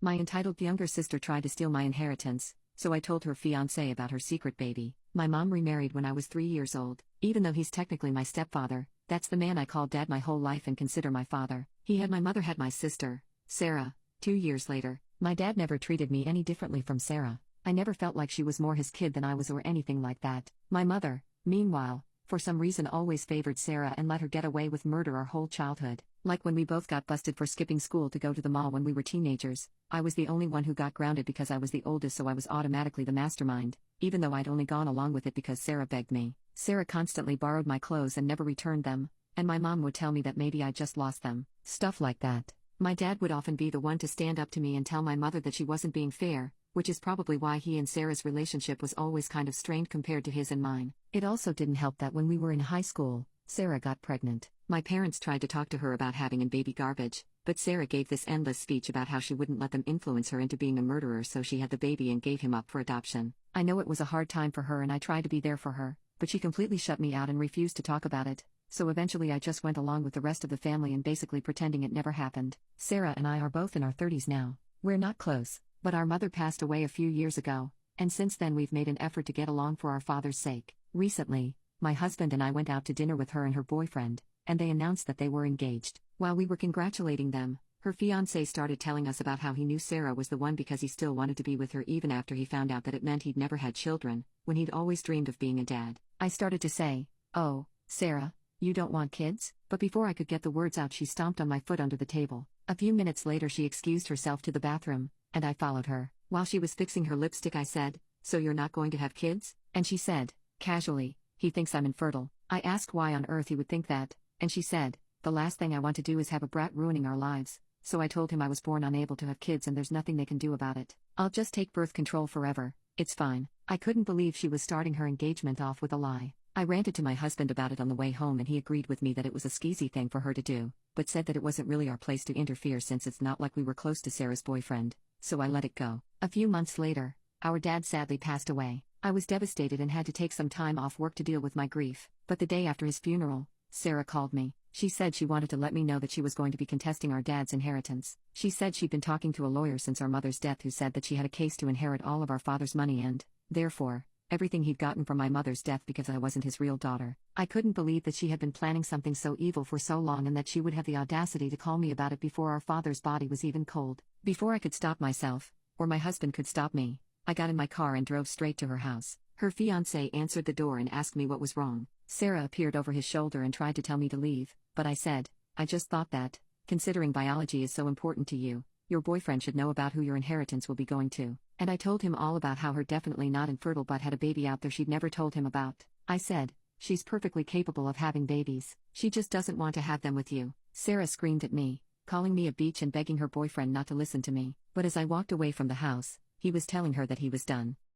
My entitled younger sister tried to steal my inheritance, so I told her fiancé about her secret baby. My mom remarried when I was 3 years old. Even though he's technically my stepfather, that's the man I called dad my whole life and consider my father. He had my mother, had my sister, Sarah, 2 years later. My dad never treated me any differently from Sarah. I never felt like she was more his kid than I was or anything like that. My mother, meanwhile, for some reason always favored Sarah and let her get away with murder our whole childhood. Like when we both got busted for skipping school to go to the mall when we were teenagers, I was the only one who got grounded because I was the oldest, so I was automatically the mastermind, even though I'd only gone along with it because Sarah begged me. Sarah constantly borrowed my clothes and never returned them, and my mom would tell me that maybe I just lost them. Stuff like that. My dad would often be the one to stand up to me and tell my mother that she wasn't being fair, which is probably why he and Sarah's relationship was always kind of strained compared to his and mine. It also didn't help that when we were in high school, Sarah got pregnant. My parents tried to talk to her about having a baby garbage, but Sarah gave this endless speech about how she wouldn't let them influence her into being a murderer, so she had the baby and gave him up for adoption. I know it was a hard time for her and I tried to be there for her, but she completely shut me out and refused to talk about it, so eventually I just went along with the rest of the family and basically pretending it never happened. Sarah and I are both in our 30s now. We're not close, but our mother passed away a few years ago, and since then we've made an effort to get along for our father's sake. Recently, my husband and I went out to dinner with her and her boyfriend, and they announced that they were engaged. While we were congratulating them, her fiancé started telling us about how he knew Sarah was the one because he still wanted to be with her even after he found out that it meant he'd never had children, when he'd always dreamed of being a dad. I started to say, "Oh, Sarah, you don't want kids?" But before I could get the words out, she stomped on my foot under the table. A few minutes later she excused herself to the bathroom, and I followed her. While she was fixing her lipstick I said, "So you're not going to have kids?" And she said, casually, "He thinks I'm infertile." I asked why on earth he would think that, and she said, "The last thing I want to do is have a brat ruining our lives." So I told him I was born unable to have kids and there's nothing they can do about it. I'll just take birth control forever, it's fine. I couldn't believe she was starting her engagement off with a lie. I ranted to my husband about it on the way home and he agreed with me that it was a skeezy thing for her to do, but said that it wasn't really our place to interfere since it's not like we were close to Sarah's boyfriend, so I let it go. A few months later, our dad sadly passed away. I was devastated and had to take some time off work to deal with my grief, but the day after his funeral, Sarah called me. She said she wanted to let me know that she was going to be contesting our dad's inheritance. She said she'd been talking to a lawyer since our mother's death who said that she had a case to inherit all of our father's money and, therefore, everything he'd gotten from my mother's death because I wasn't his real daughter. I couldn't believe that she had been planning something so evil for so long and that she would have the audacity to call me about it before our father's body was even cold. Before I could stop myself, or my husband could stop me, I got in my car and drove straight to her house. Her fiancé answered the door and asked me what was wrong. Sarah appeared over his shoulder and tried to tell me to leave, but I said, "I just thought that, considering biology is so important to you, your boyfriend should know about who your inheritance will be going to." And I told him all about how her definitely not infertile but had a baby out there she'd never told him about. I said, "She's perfectly capable of having babies, she just doesn't want to have them with you." Sarah screamed at me, calling me a bitch and begging her boyfriend not to listen to me, but as I walked away from the house, he was telling her that he was done.